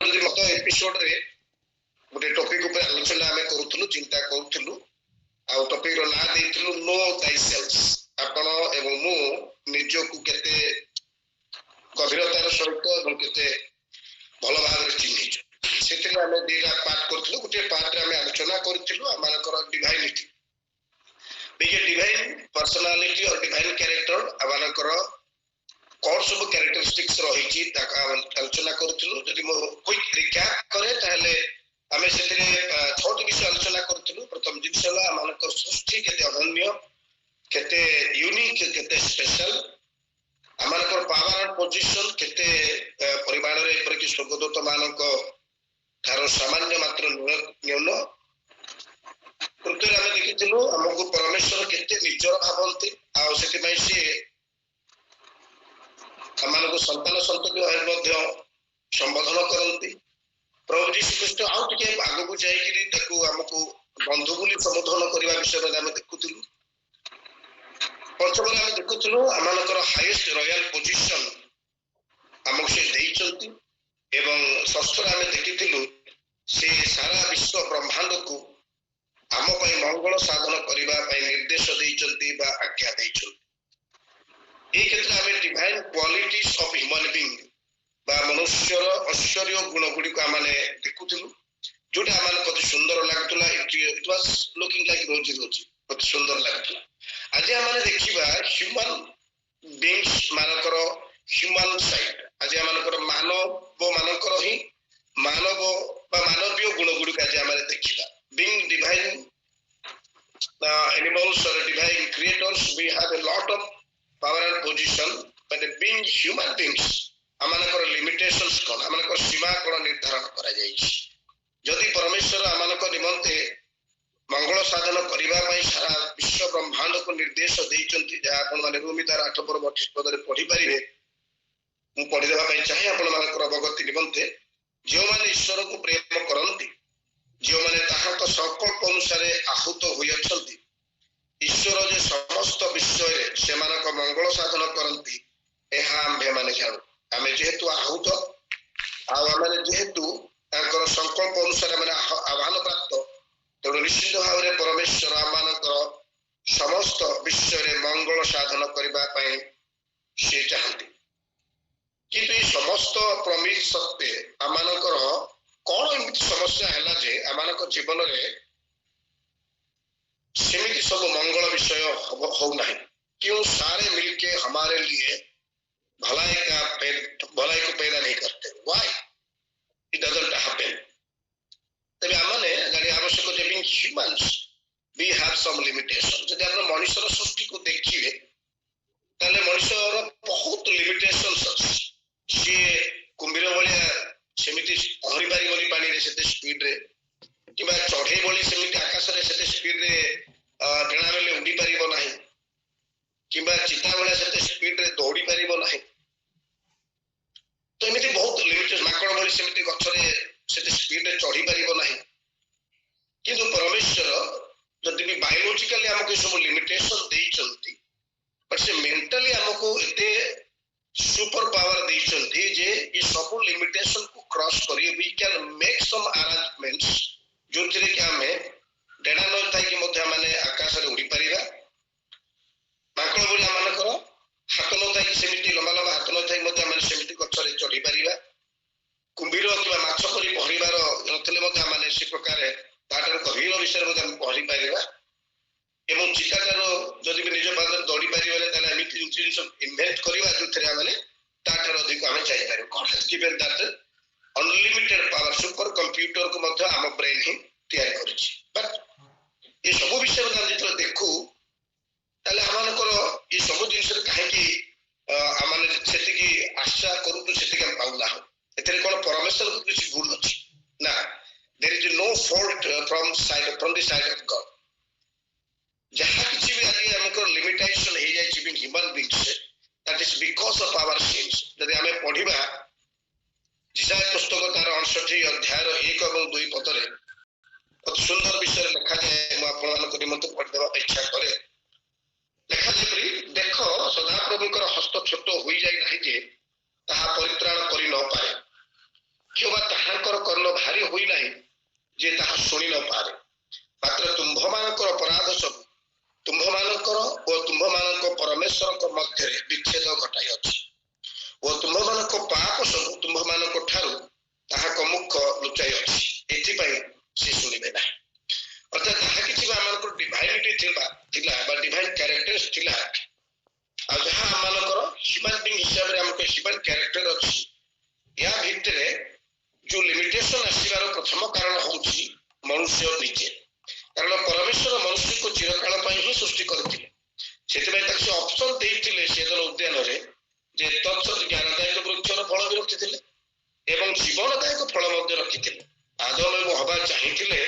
गत एपिसोड रे गोटे टॉपिक ऊपर आलोचना आमे करूथलु चिंता करूथलु आ टॉपिक रो ना देइथलु नो थाइसेल्फ आपण एवं मु निजो को केते गभीरतार सहित एवं केते भल भाव चिन्हिछु सेते आमे दीटा पार्ट करथलु गोटे पार्ट रे आमे आलोचना करथलु आमानकर डिवाइनिटी बीजे डिवाइन पर्सनालिटी और डिवाइन कैरेक्टर आमानकर कौन सब कैरेक्टरिस्टिक्स रही आलोचना करूँ जदि मो क्विक रिकैप करे ताहले आमे सेतिरे छोट विषय आलोचना करूँ। प्रथम जिनस आमानकर सृष्टि केते अनन्य केते यूनिक केते स्पेशल आमानकर पावर एंड पोजीशन केते परिमाण रे पर कि स्वर्गदूत मानक थारो सामान्य मात्र न्यून पृथ्वी आमे देखिथिलु हमको परमेश्वर केते निजर भावंती आ सेति पई से आमानको संतान संतति भाई संबोधन करती प्रभु जी श्रीकृष्ण आउ टिके आगु जाइकरी ताकू हमको बंधु बोली संबोधन करने विषय में आम देखुलु पंचम आम देखुलु आमानकर हाईएस्ट रॉयल पोजीशन आमको से देइचंती एवं षष्ठ आम देखिथिलु से सारा विश्व ब्रह्मांड को आम पई मंगल साधन करबा पई निर्देश देइचंती बा आज्ञा देइचंती এই ক্ষেত্রে আমি divine qualities of human being বা মনুষ্যর ঐশ্বর্য গুণগুড়িক মানে দেখুলু যেটা আমার কত সুন্দর লাগুলা ইট ওয়াজ লুকিং লাইক রোজি রোজি কত সুন্দর লাগুলা আজ আমি দেখিবা human beings Mankar human side আজ আমানকর মানব মানকর হি মানব বা মানবীয় গুণগুড়িক আজ আমি দেখিবা being divine animals or divine creators we have a lot of power and position but being human beings आमानकर लिमिटेशंस कोन आमानकर सीमा कोन निर्धारण करा जाईछि जदि परमेश्वर आमानकर निमंते मंगल साधन करिबा पई सारा विश्व ब्रह्मांड को निर्देश देइचंती जा आपण माने भूमिदार 8 पर 32 पद रे पढि परिबे मु पढि देबा पई चाहे आपण मानकर अवगति निमंते जो माने ईश्वर को प्रेम करंती जो माने ताहाक संकल्प अनुसार आहुत होई अछंती ईश्वर जे समस्त विषय रे सेमानक मंगल साधन करंती एहा आम्भे माने जानु आमे जेहेतु आहुत आ माने जेहेतु तांकर संकल्प अनुसार माने आह्वान प्राप्त तेणु निश्चित भाव रे परमेश्वर आमानकर समस्त विषय रे मंगल साधन करबा पई से चाहंती किंतु ए समस्त प्रमित सत्य आमानकर कोन एमिति समस्या हैला जे आमानक जीवन रे सेमिति सब मंगल विषय हो नहीं क्यों सारे मिलके हमारे लिए भलाई को पैदा नहीं करते व्हाई इट डजंट हैपन तबे हमने गाड़ी आवश्यक जे being humans we have some limitation जदि आपण मनुष्यर सृष्टि को देखिए ताले मनुष्यर बहुत लिमिटेशंस अछि से कुंभीर भलिया सेमिति पहरी पारी गली पानी रे सेते स्पीड रे किबा चढ़े बोली सेमिति आकाश रे सेते स्पीड रे डेणा बेले उड़ी पारिबो नाही किबा चिता बेले सेते स्पीड रे दौड़ी पारिबो नाही तो एमिति बहुत लिमिटेड माकड़ बोली सेमिति गछ रे सेते स्पीड रे चढ़ी पारिबो नाही किंतु परमेश्वर जदि भी बायोलॉजिकली हमको सब लिमिटेशन देइचंती बट से मेंटली हमको एते सुपर पावर देइचंती जे ई सब लिमिटेशन को क्रॉस करी we can make some arrangements जोथिरे कि हमें डेणा न थाई कि मध्य माने आकाश रे उड़ी परिबा माकड़ बोली मानकर हाथ न थाई सेमिति लंबा लंबा हाथ न थाई मध्य माने सेमिति गछ रे चढ़ी परिबा कुंभीर किबा माछ करी पहरिबार नथले मध्य माने से प्रकार ताटर गभीर विषय मध्य हम पहरि परिबा एवं चिताकार जदि भी निज पाद दौड़ी परिबले ताले एमिति जिनिस इन्वेंट करिबा जोथिरे माने ताटर अधिक हम चाहि पारिबो God has given that unlimited power super computer को मध्य हम ब्रेन ही तैयार करिछि बट ये सब विषय में हम देखू ताले आमानकर ये सब जिनिस काहे कि आमाने सेति की आशा करू तो सेति हम पाउला हो एतरे कोन परमेश्वर को किछ भूल अछि ना there is no fault from the side of God जहां किछि भी आगे हमको लिमिटेशन हे जाय छि being human beings that is because of our sins जदि हमें पढिबा जिसाय पुस्तक तार 68 अध्याय 1 और 2 पद रे बहुत सुंदर विषय लिखा जाए मु आपन निमंत्रण पढ़ देबा इच्छा करे लिखा जेपरि देखो सदा प्रभुकर हस्त छोट होई जाय नाही जे ताहा परित्राण करि न पाए କିମ୍ବା ତାହାଙ୍କର କର୍ଣ୍ଣ ଭାରି ହୋଇନାହିଁ ଯେ ତାହା ଶୁଣି ନ ପାରେ। ମାତ୍ର ତୁମ୍ଭମାନଙ୍କର ଅପରାଧ ସବୁ ତୁମ୍ଭମାନଙ୍କର ଓ ତୁମ୍ଭମାନଙ୍କ ପରମେଶ୍ୱରଙ୍କ ମଧ୍ୟରେ ବିଚ୍ଛେଦ ଘଟାଇଅଛି ଓ ତୁମ୍ଭମାନଙ୍କ ପାପ ସବୁ ତୁମ୍ଭମାନଙ୍କ ଠାରୁ ତାହାଙ୍କ ମୁଖ ଲୁଚାଇ ଅଛି, ଏଥିପାଇଁ ସେ ଶୁଣିବେ ନାହିଁ। ଅର୍ଥାତ୍ ଯାହା କିଛି ଆମମାନଙ୍କର ଡିଭାଇନିଟି ଥିଲା ବା ଡିଭାଇନ୍ କ୍ୟାରେକ୍ଟର୍ସ ଥିଲା, ଆଉ ଯାହା ଆମମାନଙ୍କର ହ୍ୟୁମାନ୍ ବିଙ୍ଗ ହିସାବରେ ଆମକୁ ହ୍ୟୁମାନ୍ କ୍ୟାରେକ୍ଟର ଅଛି, ୟା ଭିତରେ ଯୋଉ ଲିମିଟେସନ ଆସିବାର ପ୍ରଥମ କାରଣ ହଉଛି ମନୁଷ୍ୟ ନିଜେ। କାରଣ ପରମେଶ୍ୱର ମନୁଷ୍ୟକୁ ଚିରକାଳ ପାଇଁ ହିଁ ସୃଷ୍ଟି କରିଥିଲେ। ସେଥିପାଇଁ ତାକୁ ସେ ଅପସନ ଦେଇଥିଲେ ସେଦନ ଉଦ୍ୟାନରେ ଯେ ତତ୍ସତ୍ ଜ୍ଞାନଦାୟକ ବୃକ୍ଷର ଫଳ ବି ରଖିଥିଲେ ଏବଂ ଜୀବନଦାୟକ ଫଳ ମଧ୍ୟ ରଖିଥିଲେ। ଆଦମ ଏବଂ ହବା ଚାହିଁଥିଲେ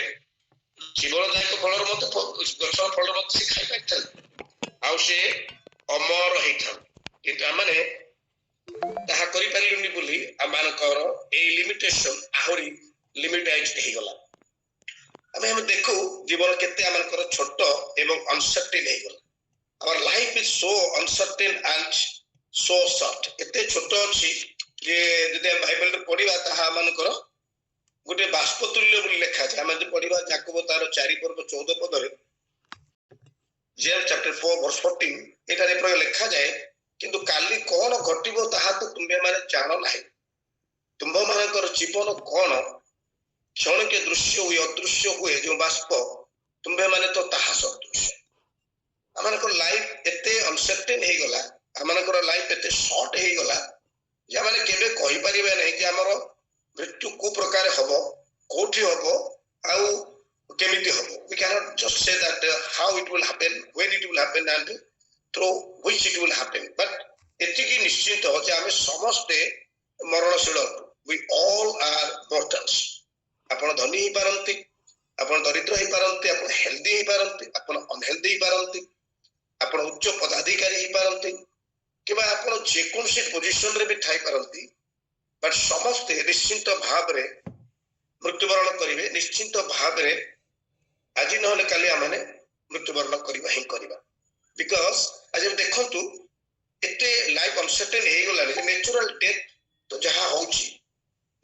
ଜୀବନଦାୟକ ଫଳର ମଧ୍ୟ ଗଛର ଫଳ ମଧ୍ୟ ସେ ଖାଇପାରିଥାନ୍ତି ଆଉ ସେ ଅମର ହେଇଥାନ୍ତି, କିନ୍ତୁ ଆମମାନେ ତାହା କରିପାରିଲୁନି ବୋଲି ଆମମାନଙ୍କର ଏଇ ଲିମିଟେସନ ଆହୁରି ଲିମିଟାଇଜ ହେଇଗଲା। ଆମେ ଦେଖୁ ଜୀବନ କେତେ ଆମମାନଙ୍କର ଛୋଟ ଏବଂ ଅନସର୍ଟେନ ହେଇଗଲା। Our life is so uncertain and so short. ଏତେ ଛୋଟ ଅଛି ଯେ ଯଦି ଆମେ ବାଇବେଲରେ ପଢିବା ତାହା ଆମମାନଙ୍କର ଗୋଟେ ବାଷ୍ପତୁଲ୍ୟ ବୋଲି ଲେଖାଯାଏ। ଆମେ ଯଦି ପଢିବା ଯାକୋବ ତାର 4 ପର୍ବ 14 ପଦରେ, ଜେମ୍ସ ଚାପ୍ଟର 4 verse 14, ଏଠାରେ ପ୍ରାୟ ଲେଖାଯାଏ, କିନ୍ତୁ କାଲି କଣ ଘଟିବ ତାହା ତ ତୁମ୍ଭେମାନେ ଜାଣ ନାହିଁ। ତୁମ୍ଭମାନଙ୍କର ଜୀବନ କଣ କ୍ଷଣକେ ଦୃଶ୍ୟ ହୁଏ ଅଦୃଶ୍ୟ ହୁଏ, ଯେଉଁ ବାଷ୍ପ ତୁମ୍ଭେମାନେ ତ ତାହା ସଦୃଶ। ଆମମାନଙ୍କର ଲାଇଫ ଏତେ ଅନସର୍ଟେନ ହେଇଗଲା, ଆମମାନଙ୍କର ଲାଇଫ ଏତେ ସର୍ଟ ହେଇଗଲା ଯେ ଆମେ କେବେ କହିପାରିବା ନାହିଁ ଯେ ଆମର ମୃତ୍ୟୁ କୋଉ ପ୍ରକାର ହବ, କୋଉଠି ହବ ଆଉ କେମିତି ହବ। We cannot just say that how it will happen, when it will happen and through which it will happen. But ଏତିକି ନିଶ୍ଚିତ ଯେ ଆମେ ସମସ୍ତେ ମରଣଶୀଳ। We all are mortals. ଆପଣ ଧନୀ ହେଇପାରନ୍ତି, ଆପଣ ଦରିଦ୍ର ହେଇପାରନ୍ତି, ଆପଣ ହେଲ୍ଦି ହେଇପାରନ୍ତି, ଆପଣ ଅନହେଲ୍ଦି ହେଇପାରନ୍ତି, ଆପଣ ଉଚ୍ଚ ପଦାଧିକାରୀ ହେଇପାରନ୍ତି କିମ୍ବା ଆପଣ ଯେକୌଣସି ପୋଜିସନରେ ବି ଥାଇପାରନ୍ତି, ବଟ୍ ସମସ୍ତେ ନିଶ୍ଚିନ୍ତ ଭାବରେ ମୃତ୍ୟୁବରଣ କରିବେ। ନିଶ୍ଚିନ୍ତ ଭାବରେ ଆଜି ନହେଲେ କାଲି ଆମେ ମୃତ୍ୟୁବରଣ କରିବା ହିଁ କରିବା। ବିକଜ ଆଜି ଦେଖନ୍ତୁ ଏତେ ଲାଇଫ ଅନସର୍ଟେନ ହେଇଗଲାଣି ଯେ ନ୍ୟାଚୁରାଲ ଡେଥ୍ ତ ଯାହା ହଉଛି,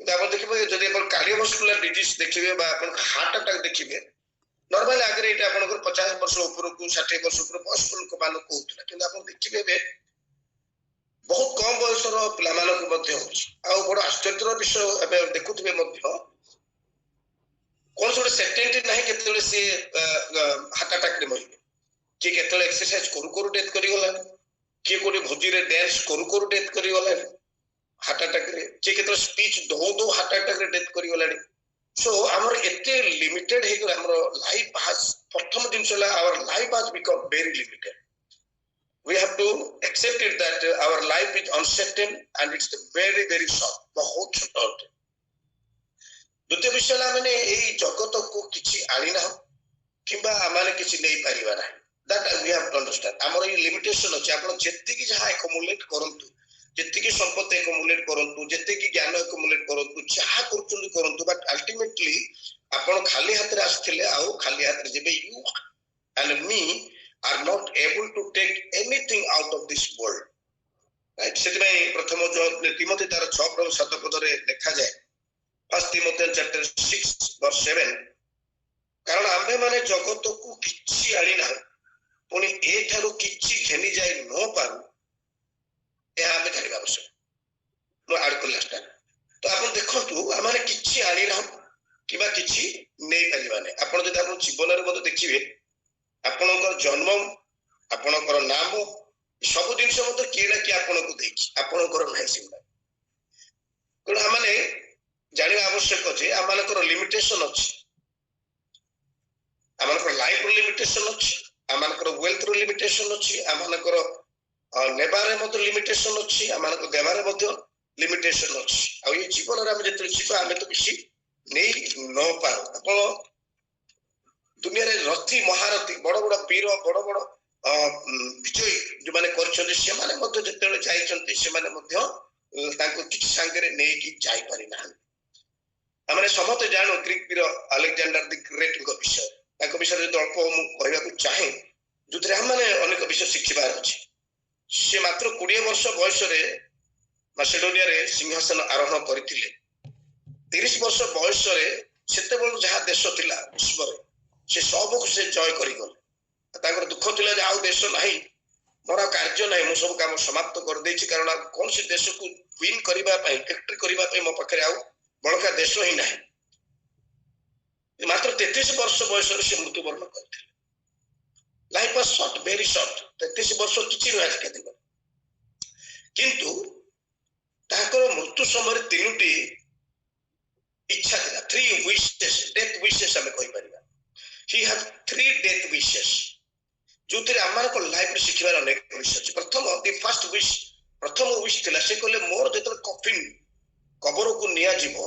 କିନ୍ତୁ ଆପଣ ଦେଖିବେ ଯଦି ଆପଣ କାର୍ଡିଓଭାସ୍କୁଲାର ଡିଜିଜ ଦେଖିବେ ବା ଆପଣ ହାର୍ଟ ଆଟାକ ଦେଖିବେ, ନର୍ମାଲି ଆଗରେ ଏଇଟା ଆପଣଙ୍କର 50 ବର୍ଷ ଉପରକୁ 60 ବର୍ଷ ଉପର ବୟସ୍କ ଲୋକମାନଙ୍କୁ ହଉଥିଲା, କିନ୍ତୁ ଆପଣ ଦେଖିବେ ଏବେ ବହୁତ କମ ବୟସର ପିଲାମାନଙ୍କୁ ମଧ୍ୟ ହଉଛି। ଆଉ ବଡ ଆଶ୍ଚର୍ଯ୍ୟର ବିଷୟ ଏବେ ଦେଖୁଥିବେ ମଧ୍ୟ କୌଣସି ଗୋଟେ ସେଟେଣ୍ଟ ନାହିଁ କେତେବେଳେ ସେ ହାର୍ଟ ଆଟାକରେ ମରିବେ, କିଏ କେତେବେଳେ ଏକ୍ସରସାଇଜ କରୁ କରୁ ଡେଥ୍ କରିଗଲାଣି, କିଏ କୋଉଠି ଭୋଜିରେ ଡ୍ୟାନ୍ସ କରୁ କରୁ ଡେଥ୍ କରିଗଲାଣି ହାର୍ଟ ଆଟାକରେ, କିଏ କେତେବେଳେ ସ୍ପିଚ ଦଉ ଦଉ ହାର୍ଟ ଆଟାକରେ ଡେଥ୍ କରିଗଲାଣି। ସୋ ଆମର ଏତେ ଲିମିଟେଡ ହେଇଗଲା ଆମର ଲାଇଫ ହାଜ। ପ୍ରଥମ ଜିନିଷ ହେଲା our life has become very limited. We have to accept it that our life is uncertain and it's very very short. ବହୁତ ଛୋଟ ଅଟେ। ଦ୍ୱିତୀୟ ବିଷୟ ହେଲା ମାନେ ଏଇ ଜଗତକୁ କିଛି ଆଣିନାହୁଁ କିମ୍ବା ଆମେ କିଛି ନେଇପାରିବା ନାହିଁ। That we have to understand. ଆମର ଏଇ ଲିମିଟେସନ ଅଛି। ଆପଣ ଯେତିକି ଯାହା ଏକୋମୁଲେଟ କରନ୍ତୁ, ଯେତିକି ସମ୍ପତ୍ତି ଏକୋମୁଲେଟ କରନ୍ତୁ, ଯେତିକି ଜ୍ଞାନ ଏକୋମୁଲେଟ କରନ୍ତୁ, ଯାହା କରୁଛନ୍ତି କରନ୍ତୁ, ବଟ୍ ଅଲ୍ଟିମେଟଲି ଆପଣ ଖାଲି ହାତରେ ଆସିଥିଲେ ଆଉ ଖାଲି ହାତରେ ଯିବେ। You and me are not able to take anything out of this world. Right? ସେଥିପାଇଁ ପ୍ରଥମ ତିମୋଥୀ ତାର 6:7 ପଦରେ ଲେଖାଯାଏ, First Timothy chapter 6 verse 7, କାରଣ ଆମ୍ଭେମାନେ ଜଗତକୁ କିଛି ଆଣିନାହୁଁ ପୁଣି ଏଠାରୁ କିଛି ଘେନି ଯାଇ ନ ପାରୁ, ଏହା ଆମେ ଜାଣିବା ଆବଶ୍ୟକ। ମୁଁ ଆଡ୍ କଲି ଲାଷ୍ଟ ଟାଇମ୍। ତ ଆପଣ ଦେଖନ୍ତୁ ଆମେ କିଛି ଆଣିନାହୁଁ କିମ୍ବା କିଛି ନେଇପାରିବା ନାହିଁ। ଆପଣ ଯଦି ଆପଣ ଜୀବନରେ ମଧ୍ୟ ଦେଖିବେ ଆପଣଙ୍କର ଜନ୍ମ, ଆପଣଙ୍କର ନାମ, ସବୁ ଜିନିଷ ମଧ୍ୟ କିଏ ନା କିଏ ଆପଣଙ୍କୁ ଦେଇଛି, ଆପଣଙ୍କର ନାହିଁ ସେଗୁଡା। ତେଣୁ ଆମେ ଜାଣିବା ଆବଶ୍ୟକ ଯେ ଆମମାନଙ୍କର ଲିମିଟେସନ ଅଛି, ଆମମାନଙ୍କର ଲାଇଫର ଲିମିଟେସନ ଅଛି, ଆମମାନଙ୍କର ୱେଲ୍ଥର ଲିମିଟେସନ ଅଛି, ଆମମାନଙ୍କର ନେବାରେ ମଧ୍ୟ ଲିମିଟେସନ ଅଛି, ଆମମାନଙ୍କ ଦେବାରେ ମଧ୍ୟ ଲିମିଟେସନ ଅଛି। ଆଉ ଏଇ ଜୀବନରେ ଆମେ ଯେତେବେଳେ ଯିବା ଆମେ ତ କିଛି ନେଇ ନ ପାରୁ। ଆପଣ ଦୁନିଆରେ ରଥୀ ମହାରଥୀ ବଡ ବଡ ବୀର ବଡ ବଡ ବିଜୟୀ ଯୋଉମାନେ କରିଛନ୍ତି ସେମାନେ ମଧ୍ୟ ଯେତେବେଳେ ଯାଇଛନ୍ତି ସେମାନେ ମଧ୍ୟ ତାଙ୍କୁ କିଛି ସାଙ୍ଗରେ ନେଇକି ଯାଇପାରି ନାହାନ୍ତି। ଆମେ ସମସ୍ତେ ଜାଣୁ ଗ୍ରୀକ ବୀର ଆଲେକ୍ଜାଣ୍ଡାର ଦି ଗ୍ରେଟଙ୍କ ବିଷୟ। ତାଙ୍କ ବିଷୟରେ ଯଦି ଅଳ୍ପ ମୁଁ କହିବାକୁ ଚାହେଁ, ଯୋଉଥିରେ ଆମେ ଅନେକ ବିଷୟ ଶିଖିବାର ଅଛି। ସେ ମାତ୍ର 20 ବର୍ଷ ବୟସରେ ମାସେଡୋନିଆରେ ସିଂହାସନ ଆରୋହଣ କରିଥିଲେ 30 वर्ष बयस सेते जहाँ देश थिला विश्व से सब को से जय कर दुख थिला जे आउ देश नहीं मोर कार्य नहीं मु सब काम समाप्त कर देछि कारण कौन से देश को विन करबा पई विक्ट्री करबा पई मो पाखरे आउ बड़का देश ही नहीं मात्र 33 वर्ष बयस से मृत्युवरण करथिले life was short very short 33 वर्ष किछि रहा के दिन किंतु ताकर मृत्यु समय तीनोटी इच्छा थिला 3 विशेस डेथ विशेस हमें कहि परिबा ही हैव 3 डेथ विशेस जो तेरे आमार को लाइफ रे शिखिबार अनेक विषय अछि प्रथम द फर्स्ट विश प्रथम विश थिला से कहले मोर जेतर कॉफिन कबर को निया जीवो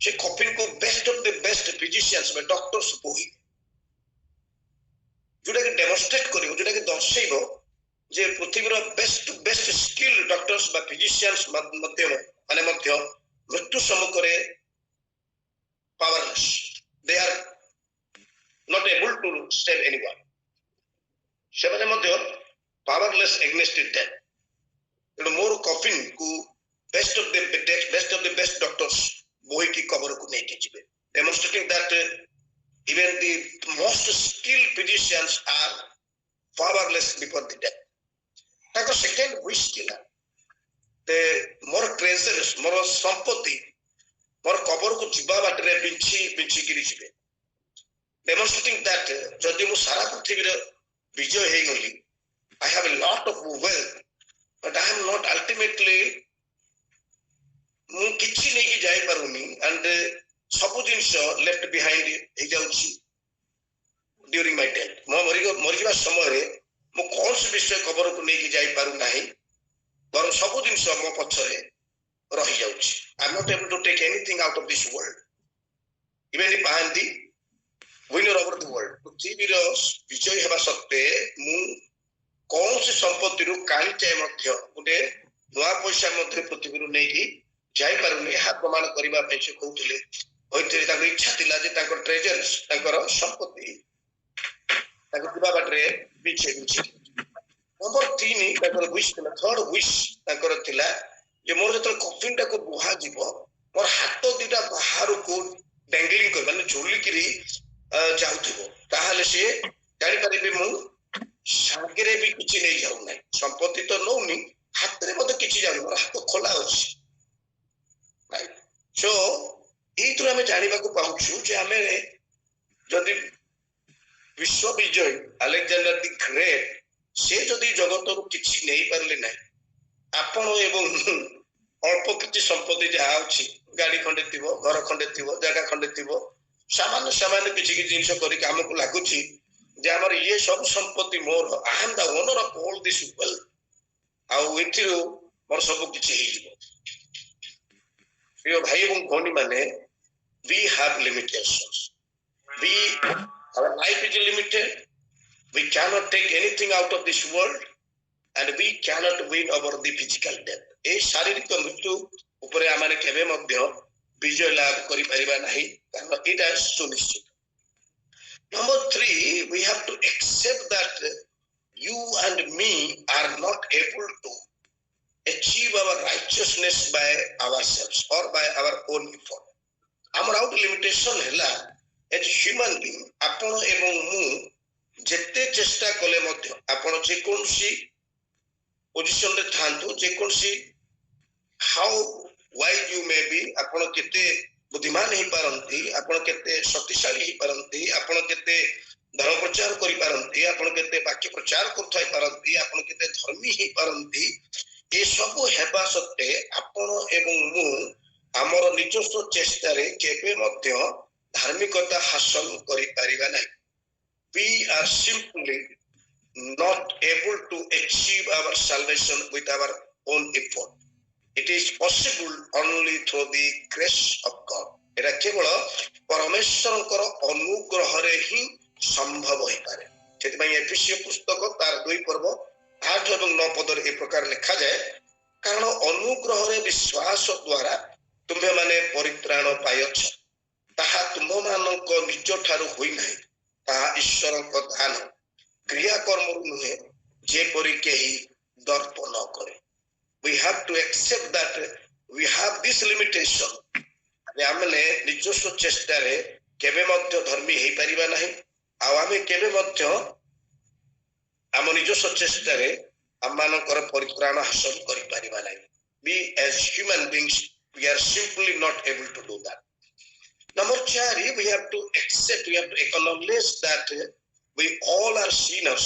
से कॉफिन को best of the best physicians में डॉक्टर्स बोही जोटा कि डेमोन्स्ट्रेट करिवो जोटा कि दर्शैबो जे पृथ्वीर बेस्ट स्किल डॉक्टर्स बा फिजिशियंस मध्य माने मध्य मृत्यु सम्मुखरे powerless they are not able to save anyone सेमाने मध्य पावरलेस एग्नेस्ट डेथ मोर कॉफिन को best of the best doctors बोही की कबर को नहीं जीवे demonstrating that even the most skilled physicians are powerless before the death. ताको second wish थिला ते मोर treasures मोर संपत्ति मोर कबर को जीवा बाटरे बिंची गिरी जीवे demonstrating that जदि मु सारा पृथ्वी रे विजय हे गली I have a lot of wealth but I am not ultimately मु किछि नै कि जाई पारुनी and सब जिनस लेफ्ट बिहाइंड हे जाउछि ड्यूरिंग माय डेथ मो मरिबा समय रे मु कौन से विषय खबर को नहीं जाई पारु नाही बर सब जिनस मो पछरे रहि जाउछि I am not able to take anything out of this world even if I am the winner over the world पृथ्वीर विजय हेबा सत्ते मु कौन से संपत्ति रु काणी चाहे मध्य गुटे नुआ पैसा मध्य पृथ्वी रु नहीं जाई पारुनी हाथ प्रमाण करबा पे से कहउतले होइते ताको इच्छा थिला जे ताको ट्रेजर्स ताकर संपत्ति ताको दिबा बाटरे बिछे नंबर 3 ताकर विश थिला थर्ड विश ताकर थिला जे मोर जत कॉफिन टाको बुहा जीवो मोर हाथ दिटा बाहर को डैंगलिंग कर माने झोली किरी जाउथिबो ताहाले से जानि परिबे मु सागरे भी किछि नै जाउ नै संपत्ति तो नौनी हाथ रे मते किछि जाउ मोर हाथ खोला अछि राइट सो एथुर हमें जानिबा को पाउछु जे हमें जदि विश्व विजय अलेक्जेंडर द ग्रेट से जदि जगत रु किछि नै परले नै आपण एवं अल्प किछि संपत्ति जहा अछि गाड़ी खंडे थिबो घर खंडे थिबो जगह खंडे थिबो सामान्य किछि कि जिंस करी काम को लागुछि जे हमर ये सब संपत्ति मोर I am the owner of all this wealth आउ एथिरो मोर सब किछि हे जिवो प्रिय भाई एवं भौणी माने we have limitations our life is limited we cannot take anything out of this world and we cannot win over the physical death ए शारीरिक मृत्यु ऊपर आमाने केबे मध्य विजय लाभ करि परिबा नाही कारण इटा सुनिश्चित number 3 we have to accept that you and me are not able to achieve our righteousness by ourselves or by our own effort आमर आउट लिमिटेशन हैला एज ह्यूमन बीइंग आपण एवं मु जेते चेष्टा कले मध्य आपण जे कोनसी पोजीशन रे थांतु जे कोनसी how wise you may be आपण केते बुद्धिमान ही पारंती आपण केते शक्तिशाली ही पारंती आपण केते धर्म प्रचार करि पारंती आपण केते वाक्य प्रचार करथाई पारंती आपण केते धर्मी ही पारंती ए सब हेबा सत्ते आपण एवं मु आमर निजस्व चेष्टा रे केबे मध्य धार्मिकता हासिल करि परिबा नै we are simply not able to achieve our salvation with our own effort it is possible only through the grace of God era केवल परमेश्वरकर अनुग्रह रे ही संभव होई पारे जेति पई एफिसियो पुस्तक तार 2 पर्व 8 एवं 9 पद रे ए प्रकार लिखा जाय कारण अनुग्रह रे विश्वास द्वारा तुम्हें माने परित्राण पायछ ताहा तुम मानक निज ठारू होई नाही ताहा ईश्वर को दान क्रिया कर्म नुहे जे परि केही दर्प न करे we have to accept that we have this limitation आमने निजस्व चेष्टार केबे मध्य धर्मी हो पारिबा नाही आमे केबे मध्य आम निजस्व चेष्टार आम मानकर परित्राण हासिल करि पारिबा नाही we as human beings we are simply not able to do that. Number 4, we have to accept, we have to acknowledge that we all are sinners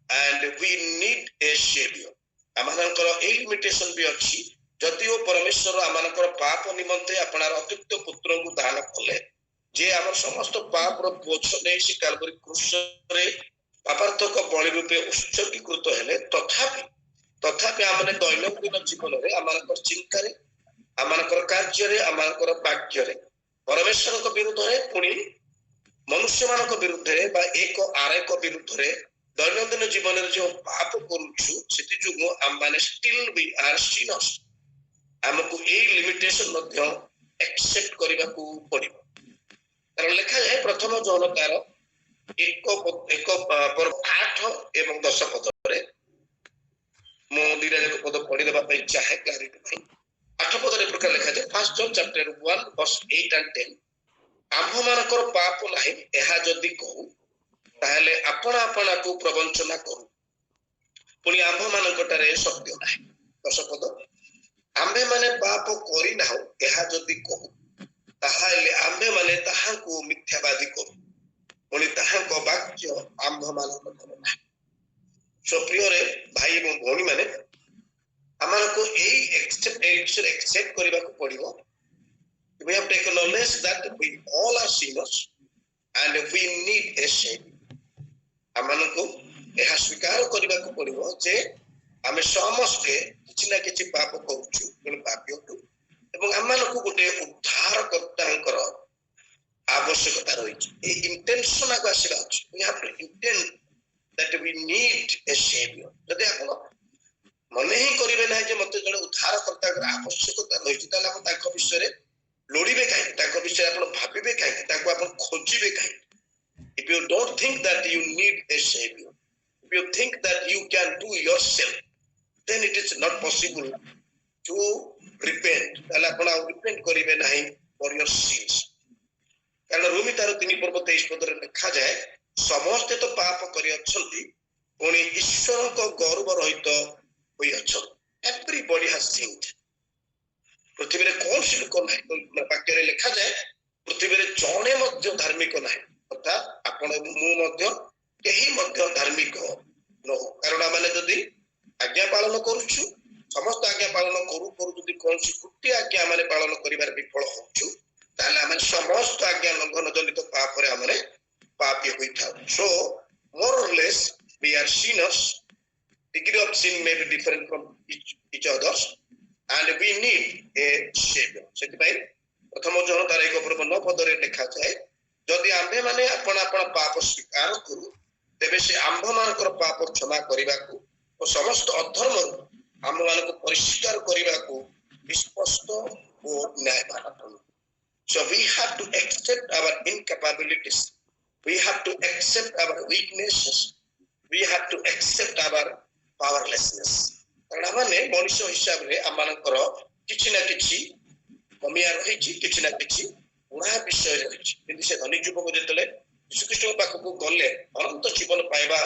and we need a savior. Amonkar A limitation भी अछि जदिओ परमेश्वर आमनकर पाप निमंते अपनार अतिरिक्त पुत्र को दान कले जे आम समस्त पाप रो बोझ नै से कालवरी क्रूस रे पापार्थक बलि रूपे उत्सर्गीकृत हेले तथापि आमने दैनन्दिन जीवन रे आमनकर चिंता रे आमनकर कार्य रे आमनकर वाक्य रे परमेश्वर को विरुद्ध रे पुणी मनुष्य मानक विरुद्ध रे बा एक आरेक विरुद्ध रे दैनन्दिन जीवन रे जो पाप करूछु सेति जुगो आम माने स्टिल वी आर सिनर्स हमको ए लिमिटेशन मध्य एक्सेप्ट करबा को पड़िबो कारण लिखा जाय प्रथम जौनकार एक पर 8 एवं 10 पद रे मो दिरा पद पढ़ी देबा पई चाहे क्लैरिटी नहीं 8 पद रे प्रकार लिखा जाय first John chapter 1 verse 8 and 10 आम्भ मानकर पाप नाही एहा जदी कहू ताहले अपना अपना को प्रवंचना करू पुनी आम्भ मानकटारे सत्य नाही 10 पद आम्भे माने पाप करी नाहु एहा जदी कहू ताहले आम्भे माने ताहा को मिथ्यावादी करू पुनी ताहा को वाक्य आम्भ मानकटारे नाही सो प्रिय रे भाई एवं भौणी माने आमन को ए एक्सेप्ट करबा को पड़िबो we have to acknowledge that we all are sinners and we need a savior आमन को एहा स्वीकार करबा को पड़िबो जे आमे समस्ते किछि ना किछि पाप करूछु पण पापियटु एवं आमन को गोटे उद्धार कर्तांकर आवश्यकता रही ए इंटेंशन को आसीबा अछि we have to intend that we need a savior जदि आपण मने ही करिवे नाही जे मते जने उद्धार कर्तांकर आवश्यकता रही ताले हम ताको विषय रे लोड़ीबे काहे ताको विषय आपण भाबिबे काहे ताको आपण खोजिबे काहे if you don't think that you need a savior if you think that you can do yourself then it is not possible to repent ताले आपण repent करिवे नाही for your sins कारण रोमी तार 3 पर्व 23 पद रे लिखा जाय समस्त तो पाप करि अछंती पुनी ईश्वर को गौरव रहित होई अछ everybody has sinned पृथ्वी रे कौन सी लोक नाही वाक्य रे लिखा जाय पृथ्वी रे जणे मध्य धार्मिक नाही अर्थात आपण मु मध्य केही मध्य धार्मिक न कारण माने जदी आज्ञा पालन करूछु समस्त आज्ञा पालन करू जदी कौन सी कुटी आज्ञा माने पालन करिबार विफल होछु ताले माने समस्त आज्ञा लंघन जनित पाप रे हमरे पापी होई था so more or less we are sinners degree of sin may be different from each others and we need a savior सेति भाई प्रथम जन तार 1 पर्व 9 पद रे लिखा जाय जदि आम्भे माने अपना अपना पाप स्वीकार करू तेबे से आम्भ मानकर पाप क्षमा करिबा को और समस्त अधर्म आम्भ मानको परिष्कार करिबा को विस्पष्ट और न्यायवान so we have to accept our incapabilities we have to accept our weaknesses we have to accept our powerlessness कारण माने मनुष्य हिसाब रे आमानकर किछि ना किछि कमिया रही छि किछि ना किछि उहा विषय रही छि किंतु से धनी युवक जेतले यीशु ख्रीष्ट पाख को गले अनंत जीवन पाइबा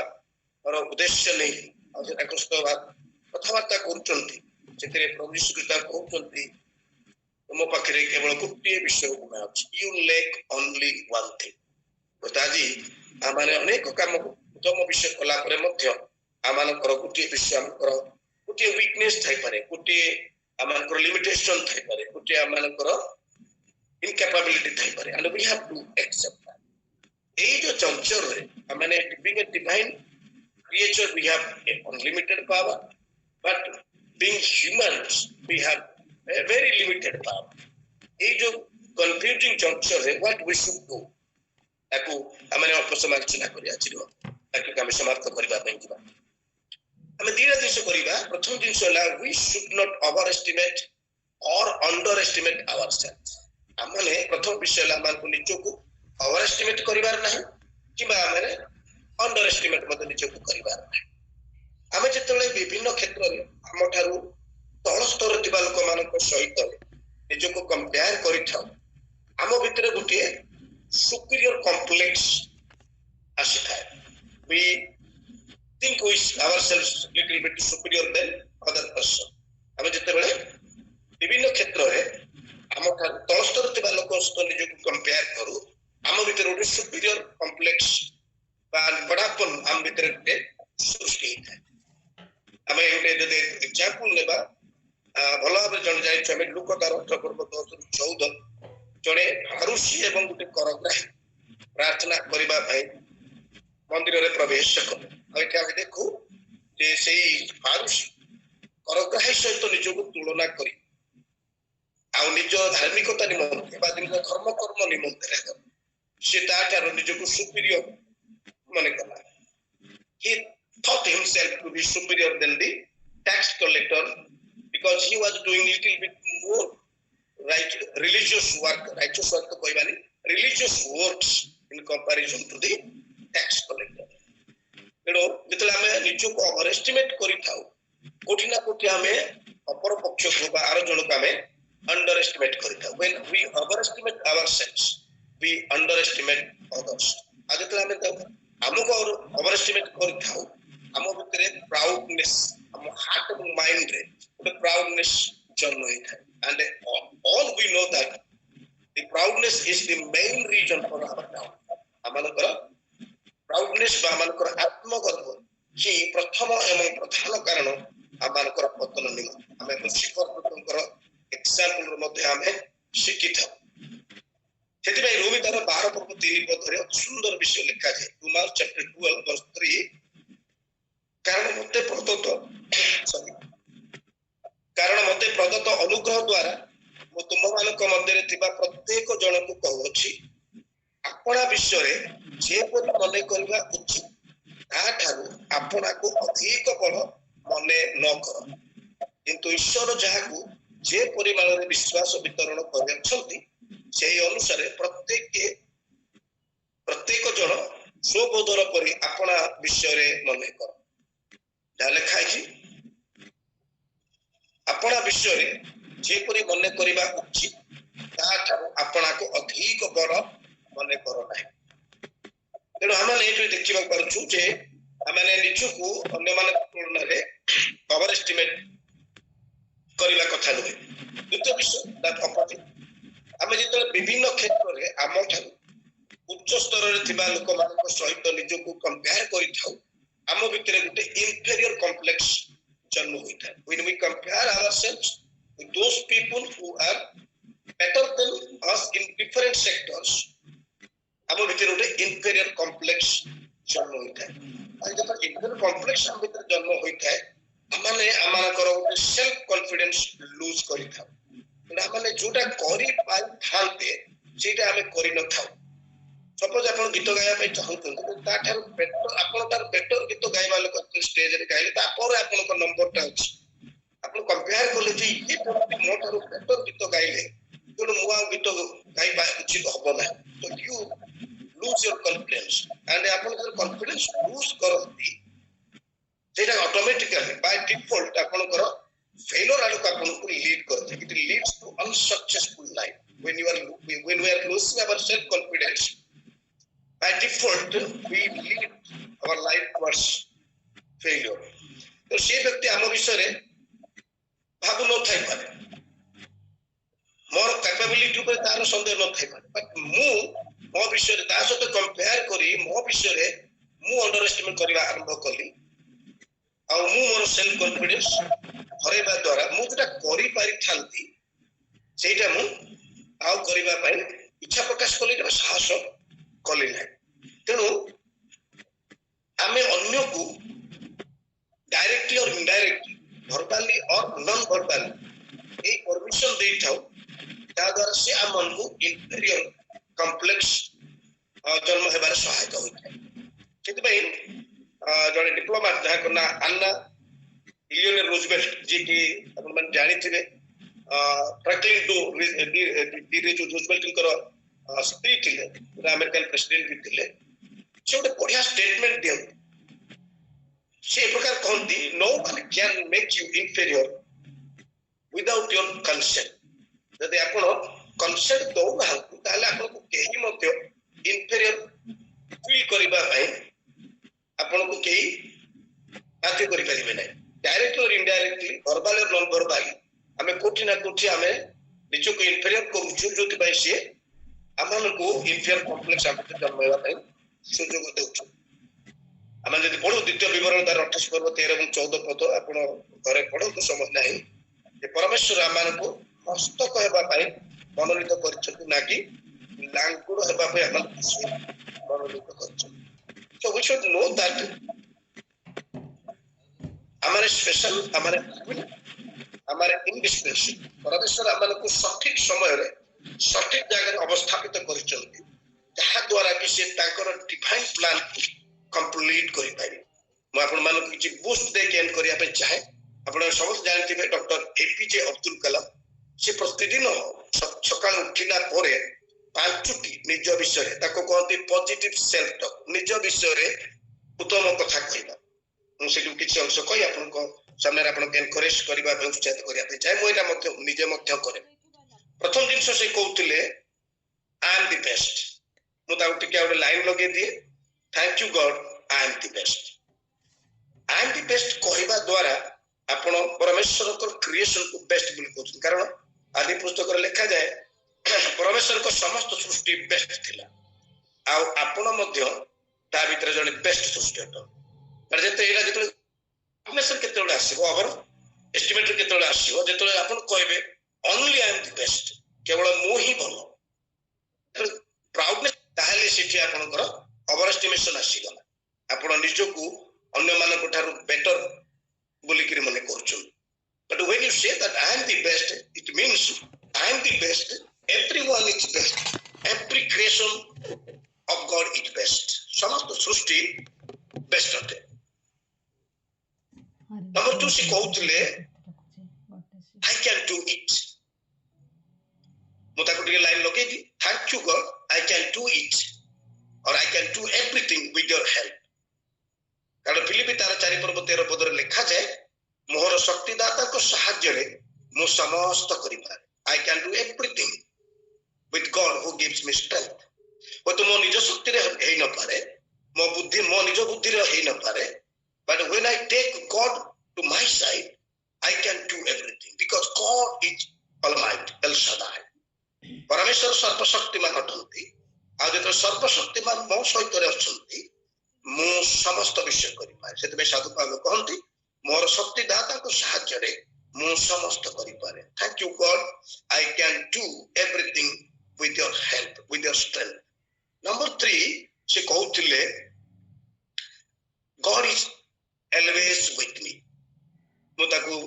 और उद्देश्य नै आ जे कृष्ण कथावार्ता करूचंती जेतरे प्रभु यीशु ख्रीष्ट कहउचंती तुम पाखरे केवल गोटे विषय गुण अछि you lack only one thing बताजी आमाने अनेक काम उत्तम विषय कला परे मध्य आमानकर गोटे विषय आमकर गोटे वीकनेस थाई पारे गोटे आमानकर लिमिटेशन थाई पारे गोटे आमानकर इनकैपेबिलिटी थाई पारे and we have to accept that ए जो चंचल रे आमाने being a divine creature we have a unlimited power but being humans we have a very limited power ए जो कंफ्यूजिंग जंक्शन रे व्हाट वी शुड डू ताकू हमने अल्प समय चिन्ह करिया छिरो ताकि हम समाप्त करबा ପାଇଁ ଯିବା ଆମେ धीरे धीरे करिबा प्रथम दिन सोला we should not overestimate or underestimate ourselves हमने प्रथम विषय ला मान को निचो को ओवर एस्टिमेट करिबार नाही किबा हमने अंडर एस्टिमेट मत निचो को करिबार नाही हमें जेतले विभिन्न क्षेत्र रे हम थारु तल स्तर थिबा लोक मानक सहित निजको कंपेयर करिथाउ आम भितर गोटे सुपीरियर कॉम्प्लेक्स आसी we think we ourselves little bit superior than other person आम जिते बड़े विभिन्न क्षेत्र में आम तल स्तर थिबा लोक सहित निजको कंपेयर करू आम भितर गोटे सुपीरियर कॉम्प्लेक्स बा बड़ापन आम भितर गोटे सृष्टि होता आम गोटे जदि एग्जांपल लेबा भल भाव जन जाइए लुक तार 18 पर्व 10 ରୁ 14 जड़े आरुषि एवं गोटे करग्राही प्रार्थना करने मंदिर में प्रवेश कले देखू जे से आरुषि करग्राही सहित निजक तुलना कर निज धार्मिकता निमंते धर्म कर्म निमंते से निजक सुपीरियर मन कला he thought himself to be superior than the tax collector because he was doing little bit more right religious work righteous work to कहबानी religious works in comparison to the tax collector एडो जितले हमें निजो को over estimate करि थाउ कोठी ना कोठी हमें अपर पक्ष को बा आरो जण को हमें अंडर एस्टिमेट करि थाउ when we overestimate ourselves we underestimate others आ जितले हमें हमको ओवर एस्टिमेट करि थाउ हम भितरे प्राउडनेस हम हार्ट एंड माइंड रे ଗୋଟେ प्राउडनेस जन्म होई थाए and all we know that the proudness is the main reason for our downfall आमानकर प्राउडनेस बा आमानकर आत्मगर्व कि प्रथम एवं प्रधान कारण आमानकर पतन निमंते आमे लुसिफर पुत्रकर एग्जांपल रो मध्ये आमे शिखि था सेति भाई रोमी तार 12 पर्व 3 पदरे सुंदर विषय लिखा है रोमन चैप्टर 12 वर्स 3 कारण मते प्रदत्त अनुग्रह द्वारा मो तुम मानक मध्य थिबा प्रत्येक जन को कहउछि अपना विषय रे जे परि मने करबा उचित ताठारु अपना को अधिक बड़ मने न कर किंतु ईश्वर जहा को जे परिमाण रे विश्वास वितरण करछंती सेही अनुसार प्रत्येक जन स्वबोधर परि अपना विषय रे मने कर जा लिखा है अपना विषय रे जे परि मने करबा उचित ताठारु अपना को अधिक बड़ मने करो नाही तेणु आम देखा पार्छु जे आम निजको अन्य मान तुलन में ओवर एस्टिमेट करने कथा नुहे द्वितीय विषय आम जो विभिन्न क्षेत्र में आम उच्च स्तर लोक मान सहित निजको कंपेयर करम भितर गोटे इनफेरियर कॉम्प्लेक्स जन्म होता है when we compare ourselves with those people who are better than us in different sectors हम भितर गोटे इनफेरियर कॉम्प्लेक्स जन्म होता है जब इनफेरियर कॉम्प्लेक्स हम भितर जन्म होता है माने आमानकर गोटे सेल्फ कॉन्फिडेंस लूज करि थाउ माने जोटा करि पाइ थांते सेटा हमें करि न थाउ सपोज आपण गीत गाया पे चाहूतन ता थार बेटर आपण तार बेटर गीत गाइबा लोक स्टेज रे गाइले ता पर आपण को नंबर ता अछि आपण कंपेयर करले जे ये प्रति मोटर बेटर गीत गाइले तो मुआ गीत गाइबा उचित हबो ना तो you lose your confidence and अपन जर confidence lose करती जेटा ऑटोमेटिकली बाय डिफॉल्ट अपन कर फेलियर आलो का अपन को लीड करते it leads to unsuccessful life when we are losing our self confidence by default we lead our life towards failure तो से व्यक्ति हम विषय रे भाबु न थाई पारे मोर कैपेबिलिटी पर तार संदेह न थाई पारे बट मो विषय ता सहित कंपेयर करी मो विषय मु अंडर एस्टिमेट करबा आरंभ कली आ मु मोर सेल्फ कॉन्फिडेंस हरेबा द्वारा मु जेटा करि पारि थांती सेटा मु आउ करबा पई इच्छा प्रकाश कली जे साहस कली नै तेनु आमे अन्य को डायरेक्टली और इनडायरेक्टली वर्बली और नॉन वर्बली ए परमिशन दे थाउ ता द्वारा से हमन को इंफीरियर कॉम्प्लेक्स जन्म हेबार सहायता होइଥାଏ सेति जड़े डिप्लोमेट जहाँ को ना अन्ना इलियोनर रूजवेल्ट जी की अपन मन जानी थिबे फ्रैंकलिन डी रूजवेल्ट कर स्त्री थिले अमेरिकन प्रेसिडेंट भी थिले से गोटे बढ़िया स्टेटमेंट दियो से प्रकार कहती no one can make you inferior without your consent यदि आपण कंसेंट दो ना ताले आपको केही मध्य इन्फेरियर फील करबा पई आपको केही बाध्य करि परिबे नै डायरेक्टली और इनडायरेक्टली वर्बल और नॉन वर्बल हमें कोठी ना कोठी हमें निजो को इन्फेरियर करूछु जोति पई से हमन को इन्फेरियर कॉम्प्लेक्स आपको जन्मवा पई सुजोग देउछु हम जदि पढो द्वितीय विवरण 28 पर्व 13 और 14 पद आपण घरे पढो तो समझ नाही जे परमेश्वर हमन को हस्त कहबा पई मनोनीत करछथि ना कि लांकुड़ हेबा पई हमन मनोनीत करछथि so we should know that हमारे स्पेशल हमारे इंडिस्पेंसेबल परमेश्वर हमन को सठिक समय रे सठिक जगह अवस्थापित करछथि जहा द्वारा कि से ताकर डिवाइन प्लान कंप्लीट करि पारि म आपन मान को किछि बूस्ट दे के एंड करिया पे चाहे आपण सब जानथिबे डॉक्टर एपीजे अब्दुल कलाम से प्रतिदिन सकाळ उठिला परे पांचटी निज विषय ताको कहते पॉजिटिव सेल्फ टॉक निज विषय रे उत्तम कथा कहला मु से किछि अंश कहि आपन को सामने आपन के एनकरेज करबा पे उत्साहित करिया पे चाहे मोइला मध्य निजे मध्य करे प्रथम दिन से कहउतिले आई एम द बेस्ट मु ता टिके और लाइन लगे दिए thank you God I am the best I am the best कहबा द्वारा आपण परमेश्वर को क्रिएशन को बेस्ट बोली कहउछन कारण आदि पुस्तक रे लिखा जाए परमेश्वर को समस्त सृष्टि बेस्ट थिला आ आपण मध्य ता भीतर जने बेस्ट सृष्टि हतो पर जेते एला जेते परमेश्वर केते बडा आसीबो ओवर एस्टिमेट केते बडा आसीबो जेते आपण कहबे only I am the best केवल मु ही भलो प्राउडनेस ताहले सिठी आपनकर ओवर एस्टिमेशन आसीगला आपण निजो को अन्य मान को थारु बेटर बोली करी मने करछु but when you say that I am the best it means I am the best everyone is best every creation of God is best समस्त सृष्टि बेस्ट होते नंबर 2 से कहउतले I can do it मुता को line लगे दी thank you God I can do it or I can do everything with your help कारण फिलिपी तार 4 पर्व 13 पद रे लिखा जाए मोहर शक्तिदाता को सहाय्य रे मु समस्त करि पारे आई can do everything with God who gives me strength वो तो मो निज शक्ति रे हेइ न पारे मो निज बुद्धि रे हेइ न पारे but when I take God to my side I can do everything because God is almighty El Shaddai परमेश्वर सर्वशक्तिमान अटंती आ जेतो सर्वशक्तिमान मो सहित रे अछंती मु समस्त विषय करि पारे सेते साधु पाल कहंती मोर शक्तिदाता को सहाय्य रे मु समस्त करि पारे thank you God I can do everything with your help with your strength number 3 से कहउतिले God is always with me मु ताको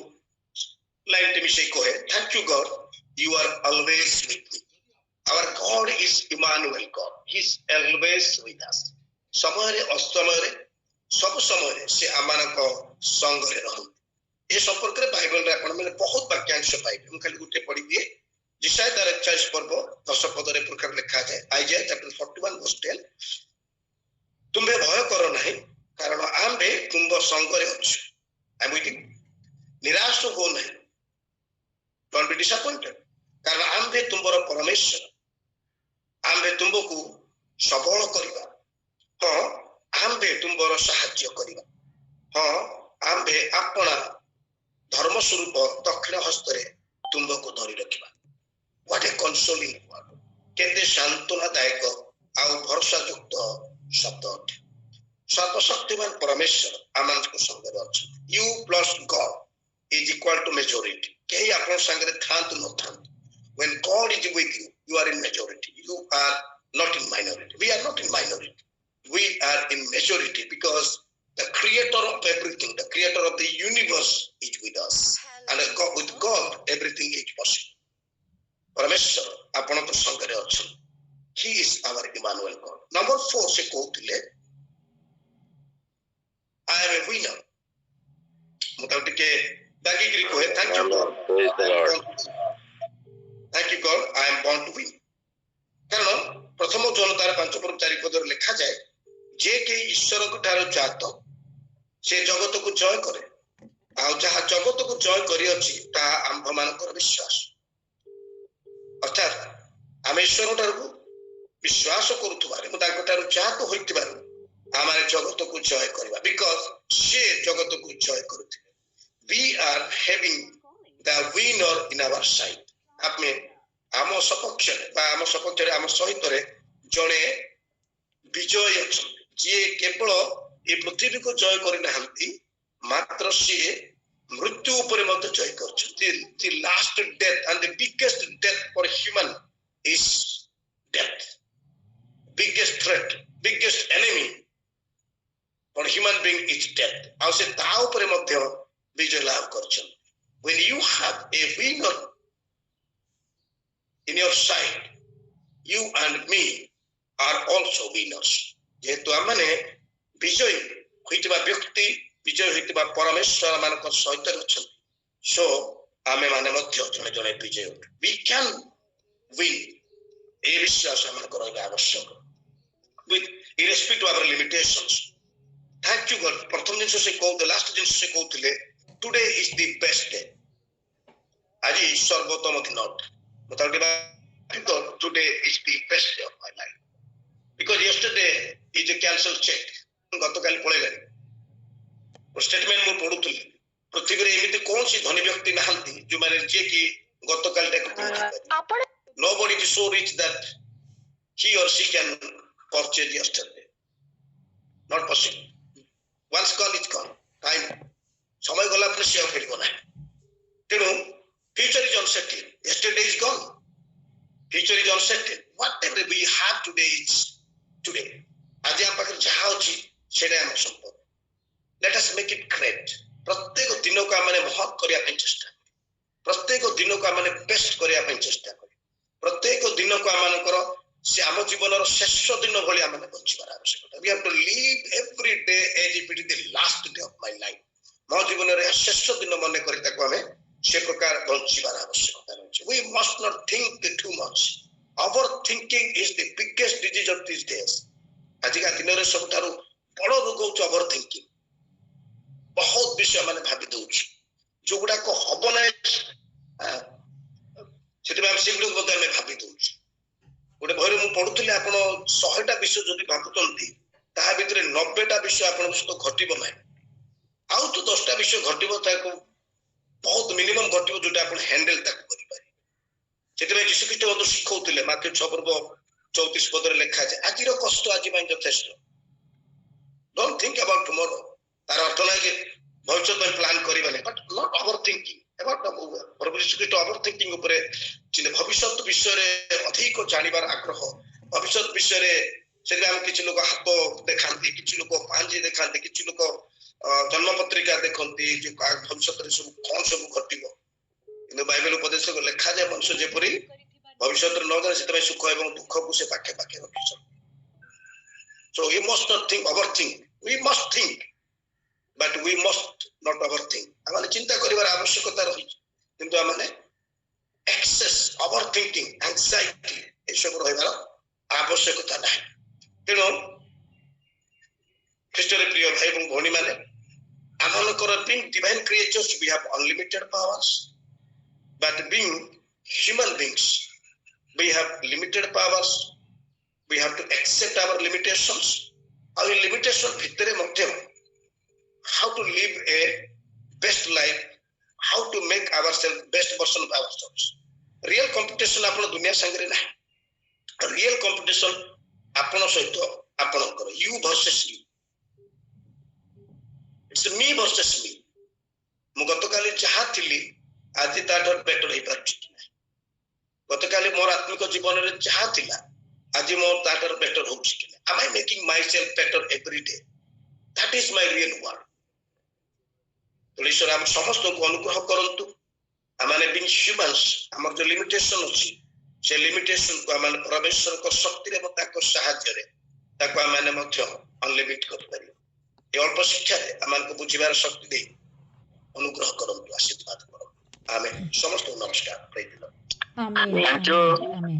लाइन टे मिसे कहे thank you God you are always with me our God is Emmanuel God he is always with us समय रे असमय रे सब समय से आमानक संग रे रहन ए संपर्क रे बाइबल रे आपण माने बहुत वाक्यांश पाइबे हम खाली गुटे पढी दिए जिसाय 41 पर्व 10 पद रे प्रकार लिखा जाए आइजा चैप्टर 41 वर्स 10 तुमे भय करो नाही कारण आम्बे तुम संग रे अछि आई एम विथ यू निराश हो नाही डोंट बी डिसअपॉइंटेड कारण आम्बे तुमरो परमेश्वर आम्बे तुमको सबल करबा हां आम्बे तुमरो सहाय्य करबा हां आम्बे अपना धर्म स्वरूप दक्षिण हस्त रे तुमको धरि रखिबा व्हाट ए कंसोलिंग वर्ड केते सांत्वनादायक आ भरोसा युक्त शब्द सर्वशक्तिमान परमेश्वर आमान को संग रे अछि you plus God is equal to majority केही आपन संग रे थांत न थांत when God is with you you are in majority you are not in minority we are not in minority we are in majority because the creator of everything the creator of the universe is with us and with God everything is possible परमेश्वर आपण तो संग रे अछि he is our Emmanuel God number 4 से कहउतिले I am a winner मुता टिके दागी करी कोहे thank you God thank you God I am born to win कारण प्रथम जन तार 5 पर्व 4 पद रे लिखा जाए जे के ईश्वर को ठारो जात से जगत को जय करे आ जहा जगत को जय करी अछि ता आंभ मानकर विश्वास अर्थात आम ईश्वर ठारू विश्वास करुथार जहाँ तो होइथिबार आमार जगत को जय करबा बिकॉज से जगत को जय करुथिले we are having the winner in our side आपने आम सपक्ष आम सपक्ष आम सहित जड़े विजय अच्छा जी केवल ये पृथ्वी को जय करना मात्र सी मृत्यु उपर जय कर last death and the biggest death for human is death biggest threat biggest enemy for human being is death आ से ता ऊपर विजय लाभ कर when you have a winner in your side you and me are also winners जेहेतु आमने विजय होइतिबा व्यक्ति विजय होइतिबा परमेश्वर मानक सहित अछन सो आमे माने मध्य जने जने विजय we can win ए विश्वास आमन करबा आवश्यक with irrespective of our limitations thank you God प्रथम दिन से को the last दिन से कहउथिले today is the best day आज सर्वोत्तम दिन मतलब today is the best day of my life because yesterday is a cancelled check गतकाली पळेला स्टेटमेंट मु पढुतली पृथ्वी रे एमिति कोन सी धनी व्यक्ति नहंती जो माने जे की गतकाली टाक nobody is so rich that he or she can purchase yesterday not possible once gone is gone time समय गला पर से फेर गना तेनु future is uncertain yesterday is gone future is uncertain whatever we have today is today आज हम पाकर जहाँ अछि सेडा हम संपद let us make it great प्रत्येक दिन को हमने बहुत करिया पे चेष्टा प्रत्येक दिन को हमने बेस्ट करिया पे चेष्टा करी प्रत्येक दिन को हमन करो से आम जीवन शेष दिन भली हमने बंचिबार आवश्यकता we have to live every day as if it is the last day of my life मो जीवन रे शेष दिन मन करी ताको हमें से प्रकार बंचिबार आवश्यकता रहछि we must not think too much overthinking is the biggest disease of these days आज का दिन रे सबठारु बड़ रोग होछ ओवरथिंकिंग बहुत विषय माने भाबी दउछ जो गुडा को हबो नै सेति हम सिगुडो बदे हम भाबी दउछ गोटे भरे मु पढुतले आपण 100 टा विषय जदि भाबुतंती ताहा भितरे 90 टा विषय आपण सहित घटिबो नै आउ तो 10 टा विषय घटिबो ताको बहुत मिनिमम घटिबो जोटा आपण हैंडल तक करि पारि सेति में यीशु ख्रीष्ट बद शिखौतले माथ्यू 6 पर्व 34 पद रे लिखा है आजिर कष्ट आज में यथेष्ट डोंट थिंक अबाउट टुमारो तार अर्थ नै कि भविष्य में प्लान करिबा नै बट नॉट ओवरथिंकिंग अबाउट प्रभु यीशु ख्रीष्ट ओवरथिंकिंग ऊपर चिने भविष्य विषय रे अधिक जानिबार आग्रह भविष्य विषय रे से हम किछ लोग हाथ देखांती किछ लोग पांजी देखांती किछ लोग जन्म पत्रिका देखंती जे भविष्य रे सब कोन सब घटिबो इन बाइबल उपदेश को लिखा जाय मनुष्य जेपरी भविष्य रे न जाने सेतमे सुख एवं दुख को से पाखे पाखे रखिछ so you must not think overthink we must think but we must not overthink हमने चिंता करिवार आवश्यकता रही किंतु हमने excess overthinking anxiety ए सब रहिबार आवश्यकता नाही तेनो ख्रीष्टरे प्रिय भाई एवं भौणी माने हमनकर being divine creatures we have unlimited powers but being human beings we have limited powers we have to accept our limitations our limitation भितरे मध्ये how to live a best life how to make ourselves best version of ourselves real competition आपण दुनिया संगे ना real competition आपण सहित आपण कर you versus you it's me versus me मु गतकाली जहा थिली आज ताठर बेटर हे पारछि गतकाली मोर आत्मिक जीवन रे जहा थिला आज मोर ताठर बेटर होछि कि am I making myself better every day that is my real world तो ईश्वर हम समस्त को अनुग्रह करंतु हमने बीइंग ह्यूमंस हमर जो लिमिटेशन अछि से लिमिटेशन को हमने परमेश्वर को शक्ति रे ताको सहायता रे ताको हमने मध्य अनलिमिट कर पारि ए अल्प शिक्षा रे हमन को बुझिबार शक्ति दे अनुग्रह करंतु आशीर्वाद करंतु आमेन समस्त नमस्कार praise the Lord amen amen